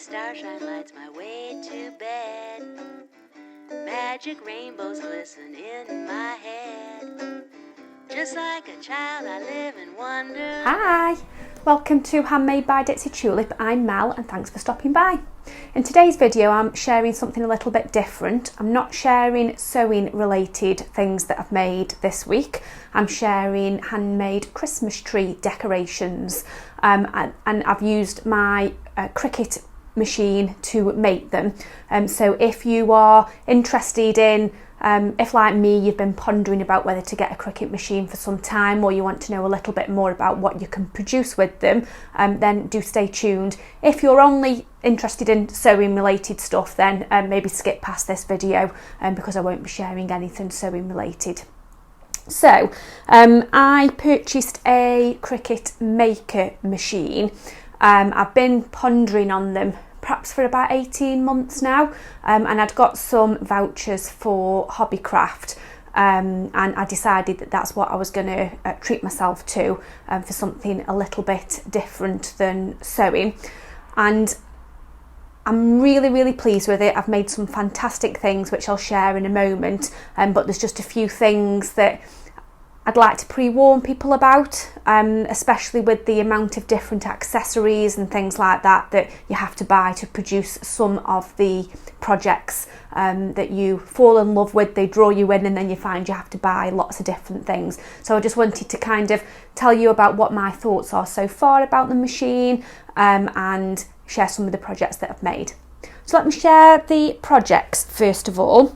starshine lights my way to bed. Magic rainbows glisten in my head. Just like a child I live in wonder. Hi, welcome to Handmade by Ditsy Tulip. I'm Mel and thanks for stopping by. In today's video I'm sharing something a little bit different. I'm not sharing sewing related things that I've made this week. I'm sharing handmade Christmas tree decorations and I've used my Cricut machine to make them. So if you are interested in if, like me, you've been pondering about whether to get a Cricut machine for some time, or you want to know a little bit more about what you can produce with them, then do stay tuned. If you're only interested in sewing related stuff, then maybe skip past this video because I won't be sharing anything sewing related. So I purchased a Cricut Maker machine. I've been pondering on them perhaps for about 18 months now, and I'd got some vouchers for Hobbycraft, and I decided that that's what I was going to treat myself to for something a little bit different than sewing. And I'm really pleased with it. I've made some fantastic things which I'll share in a moment, but there's just a few things that I'd like to pre-warn people about, especially with the amount of different accessories and things like that you have to buy to produce some of the projects that you fall in love with. They draw you in and then you find you have to buy lots of different things. So I just wanted to kind of tell you about what my thoughts are so far about the machine and share some of the projects that I've made. So let me share the projects first of all.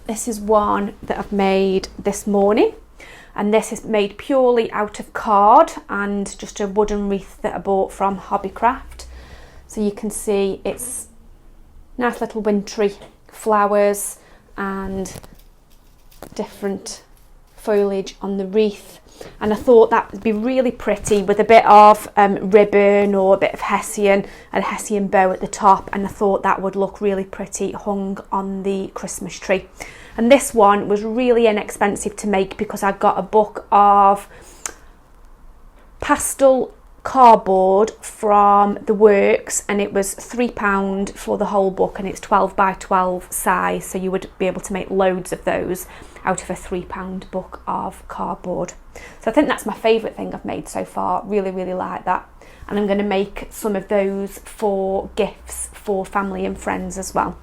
This is one that I've made this morning, and this is made purely out of card and just a wooden wreath that I bought from Hobbycraft. So you can see it's nice little wintry flowers and different foliage on the wreath, and I thought that would be really pretty with a bit of ribbon or a bit of hessian and a hessian bow at the top, and I thought that would look really pretty hung on the Christmas tree. And this one was really inexpensive to make because I got a book of pastel cardboard from the Works, and it was £3 for the whole book, and it's 12 by 12 size, so you would be able to make loads of those out of a £3 book of cardboard. So I think that's my favourite thing I've made so far. Really like that, and I'm going to make some of those for gifts for family and friends as well.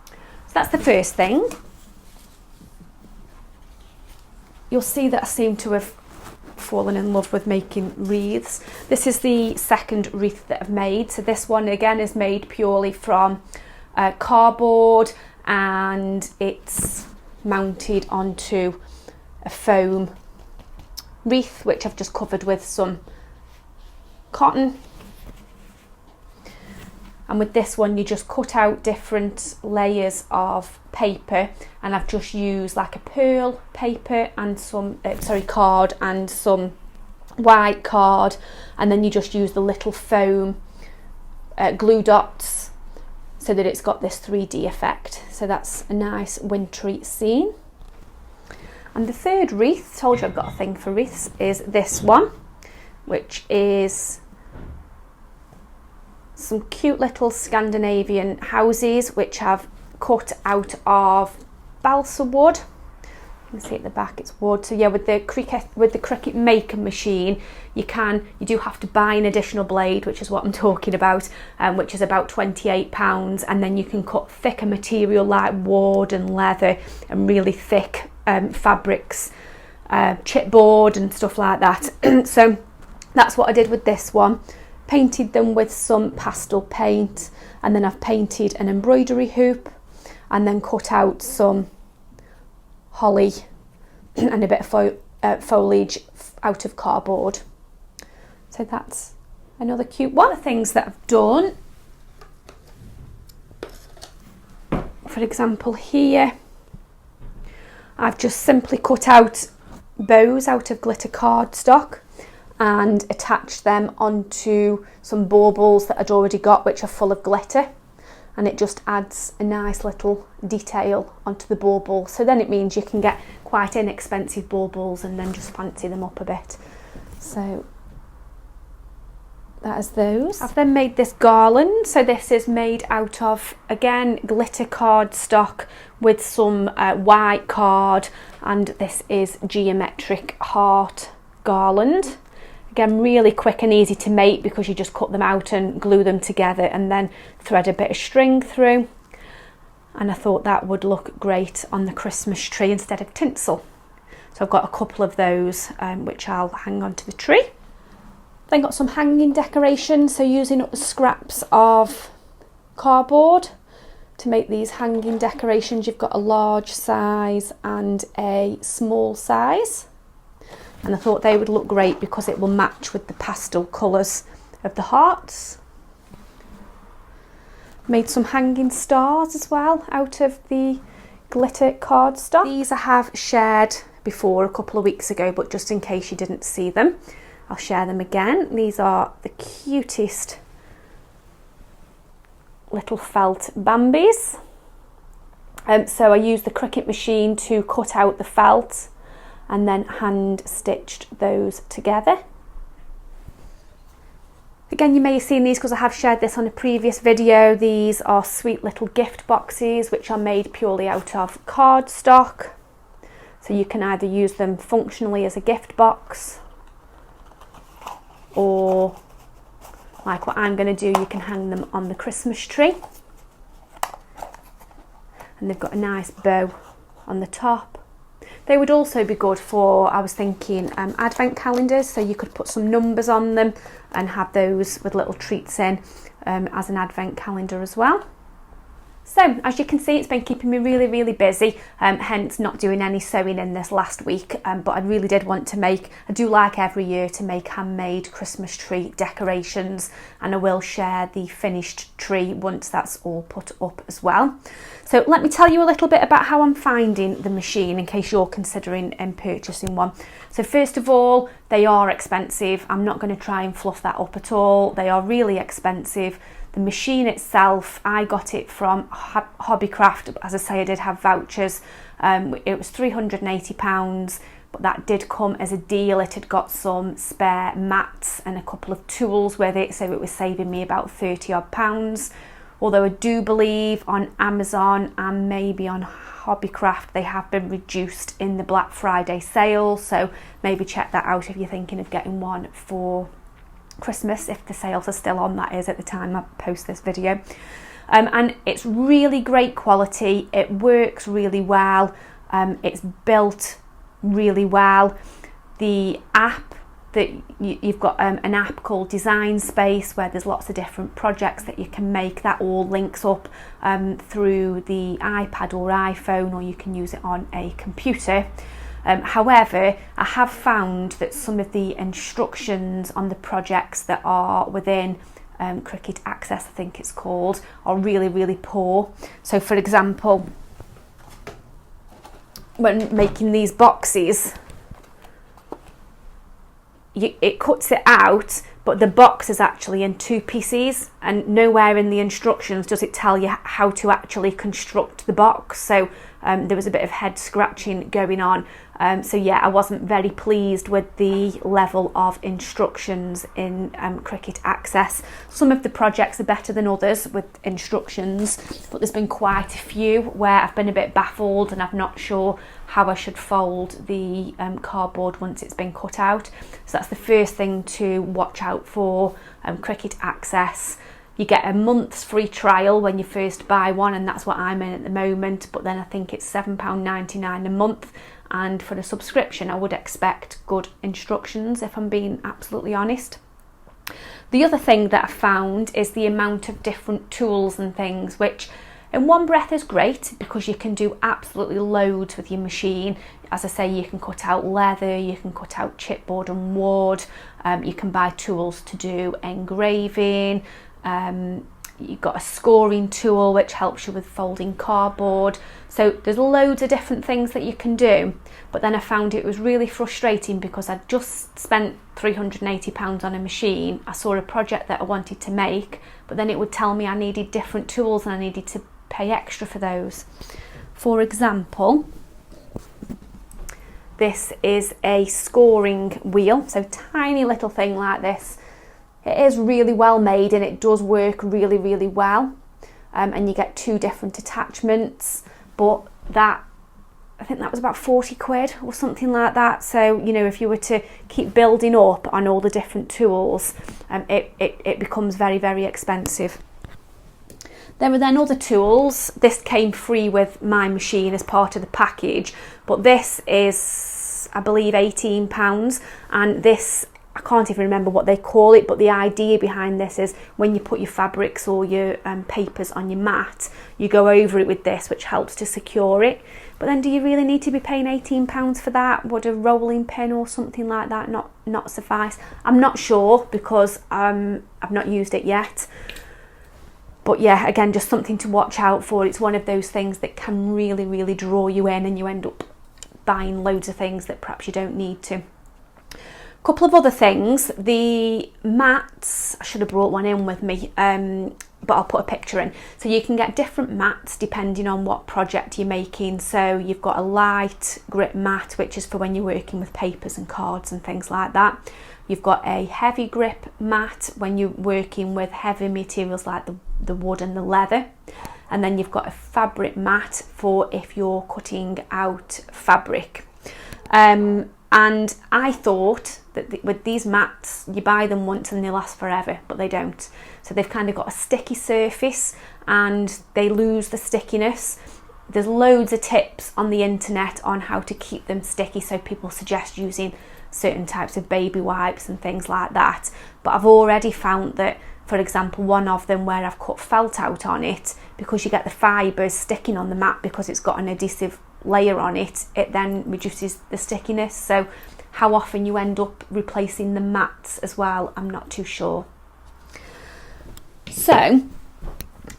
So that's the first thing. You'll see that I seem to have fallen in love with making wreaths. This is the second wreath that I've made. So this one again is made purely from cardboard, and it's mounted onto a foam wreath which I've just covered with some cotton. And with this one you just cut out different layers of paper, and I've just used like a pearl paper and some card and some white card, and then you just use the little foam glue dots so that it's got this 3D effect. So that's a nice wintry scene. And the third wreath, told you I've got a thing for wreaths, is this one, which is some cute little Scandinavian houses which I've cut out of balsa wood. You can see at the back it's wood. So yeah, with the Cricut Maker machine, you do have to buy an additional blade, which is what I'm talking about, which is about £28, and then you can cut thicker material like wood and leather and really thick fabrics, chipboard and stuff like that. So that's what I did with this one. Painted them with some pastel paint, and then I've painted an embroidery hoop and then cut out some holly and a bit of foliage out of cardboard. So that's another cute one. The things that I've done, for example here, I've just simply cut out bows out of glitter cardstock and attached them onto some baubles that I'd already got, which are full of glitter, and it just adds a nice little detail onto the bauble. So then it means you can get quite inexpensive baubles and then just fancy them up a bit. So that as those. I've then made this garland. So this is made out of, again, glitter cardstock with some white card, and this is geometric heart garland. Again, really quick and easy to make because you just cut them out and glue them together and then thread a bit of string through. And I thought that would look great on the Christmas tree instead of tinsel. So I've got a couple of those which I'll hang onto the tree. Then got some hanging decorations, so using up the scraps of cardboard to make these hanging decorations. You've got a large size and a small size. And I thought they would look great because it will match with the pastel colours of the hearts. Made some hanging stars as well out of the glitter cardstock. These I have shared before a couple of weeks ago, but just in case you didn't see them, I'll share them again. These are the cutest little felt Bambis. So I used the Cricut machine to cut out the felt and then hand stitched those together. Again, you may have seen these because I have shared this on a previous video. These are sweet little gift boxes which are made purely out of cardstock. So you can either use them functionally as a gift box, or like what I'm going to do, you can hang them on the Christmas tree. And they've got a nice bow on the top. They would also be good for, I was thinking, advent calendars, so you could put some numbers on them and have those with little treats in as an advent calendar as well. So as you can see, it's been keeping me really busy, hence not doing any sewing in this last week, but I really did want to make, I do like every year to make handmade Christmas tree decorations, and I will share the finished tree once that's all put up as well. So let me tell you a little bit about how I'm finding the machine in case you're considering purchasing one. So first of all, they are expensive. I'm not going to try and fluff that up at all. They are really expensive. The machine itself, I got it from Hobbycraft. As I say, I did have vouchers. It was £380, but that did come as a deal. It had got some spare mats and a couple of tools with it, so it was saving me about £30 odd. Although I do believe on Amazon and maybe on Hobbycraft they have been reduced in the Black Friday sale, so maybe check that out if you're thinking of getting one for Christmas, if the sales are still on, that is, at the time I post this video. And it's really great quality, it works really well, it's built really well. The app that you've got an app called Design Space where there's lots of different projects that you can make. That all links up through the iPad or iPhone, or you can use it on a computer. However, I have found that some of the instructions on the projects that are within Cricut Access, I think it's called, are really poor. So for example, when making these boxes, it cuts it out, but the box is actually in two pieces, and nowhere in the instructions does it tell you how to actually construct the box. So there was a bit of head scratching going on. So yeah, I wasn't very pleased with the level of instructions in Cricut Access. Some of the projects are better than others with instructions, but there's been quite a few where I've been a bit baffled and I'm not sure how I should fold the cardboard once it's been cut out. So that's the first thing to watch out for, Cricut Access. You get a month's free trial when you first buy one, and that's what I'm in at the moment, but then I think it's £7.99 a month, and for a subscription I would expect good instructions, if I'm being absolutely honest. The other thing that I found is the amount of different tools and things, which in one breath is great because you can do absolutely loads with your machine. As I say, you can cut out leather, you can cut out chipboard and wood, you can buy tools to do engraving, you've got a scoring tool which helps you with folding cardboard. So there's loads of different things that you can do, but then I found it was really frustrating because I'd just spent £380 on a machine. I saw a project that I wanted to make, but then it would tell me I needed different tools and I needed to pay extra for those. For example, this is a scoring wheel, so tiny little thing like this. It is really well made and it does work really, really well. And you get 2 different attachments, but I think that was about 40 quid or something like that. So, you know, if you were to keep building up on all the different tools, it becomes very, very expensive. There were then other tools. This came free with my machine as part of the package, but this is, I believe, £18, and this, I can't even remember what they call it, but the idea behind this is when you put your fabrics or your papers on your mat, you go over it with this, which helps to secure it. But then do you really need to be paying £18 for that? Would a rolling pin or something like that not suffice? I'm not sure, because I've not used it yet. But yeah, again, just something to watch out for. It's one of those things that can really, really draw you in, and you end up buying loads of things that perhaps you don't need to. Couple of other things. The mats, I should have brought one in with me, but I'll put a picture in. So you can get different mats depending on what project you're making. So you've got a light grip mat, which is for when you're working with papers and cards and things like that. You've got a heavy grip mat when you're working with heavy materials like the wood and the leather. And then you've got a fabric mat for if you're cutting out fabric. And I thought that with these mats, you buy them once and they last forever, but they don't. So they've kind of got a sticky surface and they lose the stickiness. There's loads of tips on the internet on how to keep them sticky, so people suggest using certain types of baby wipes and things like that. But I've already found that, for example, one of them where I've cut felt out on it, because you get the fibres sticking on the mat because it's got an adhesive layer on it, it then reduces the stickiness. So how often you end up replacing the mats as well, I'm not too sure. So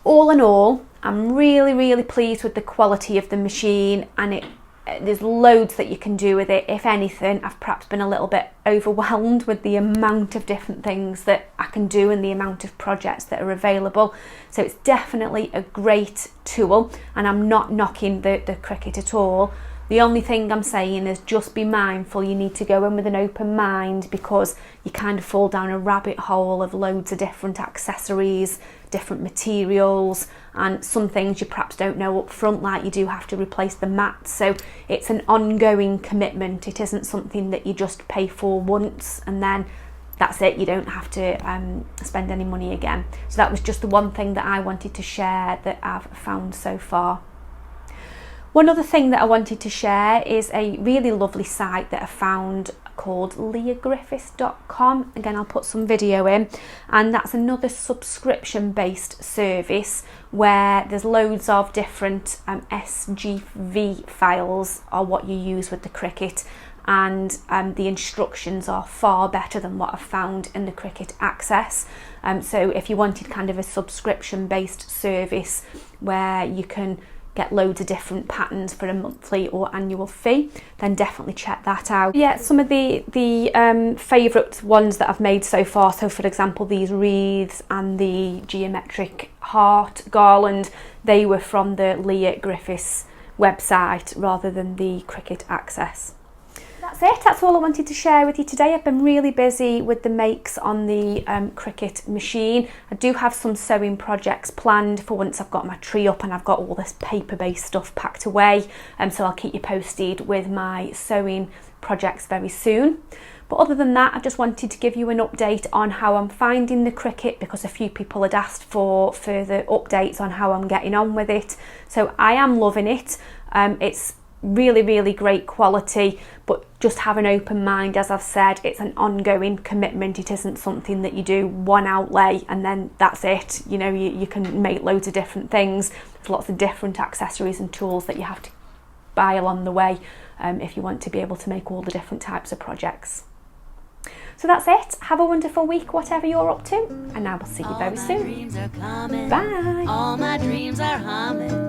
all in all, I'm really, really pleased with the quality of the machine, and there's loads that you can do with it. If anything, I've perhaps been a little bit overwhelmed with the amount of different things that I can do and the amount of projects that are available. So it's definitely a great tool, and I'm not knocking the Cricut at all. The only thing I'm saying is just be mindful. You need to go in with an open mind, because you kind of fall down a rabbit hole of loads of different accessories, different materials, and some things you perhaps don't know up front, like you do have to replace the mats. So it's an ongoing commitment. It isn't something that you just pay for once and then that's it, you don't have to spend any money again. So that was just the one thing that I wanted to share that I've found so far. One other thing that I wanted to share is a really lovely site that I found called leahgriffiths.com. Again, I'll put some video in, and that's another subscription based service where there's loads of different SGV files are what you use with the Cricut, and the instructions are far better than what I've found in the Cricut Access. So if you wanted kind of a subscription based service where you can get loads of different patterns for a monthly or annual fee, then definitely check that out. Yeah, some of the favourite ones that I've made so far, so for example these wreaths and the geometric heart garland, they were from the Leah Griffiths website rather than the Cricut Access. That's it, that's all I wanted to share with you today. I've been really busy with the makes on the Cricut machine. I do have some sewing projects planned for once I've got my tree up and I've got all this paper-based stuff packed away, so I'll keep you posted with my sewing projects very soon. But other than that, I just wanted to give you an update on how I'm finding the Cricut, because a few people had asked for further updates on how I'm getting on with it. So I am loving it. It's really, really great quality, but just have an open mind. As I've said, it's an ongoing commitment. It isn't something that you do one outlay and then that's it. You know, you can make loads of different things. There's lots of different accessories and tools that you have to buy along the way if you want to be able to make all the different types of projects. So that's it. Have a wonderful week, whatever you're up to, and I will see you very soon. Bye. All my dreams are humming.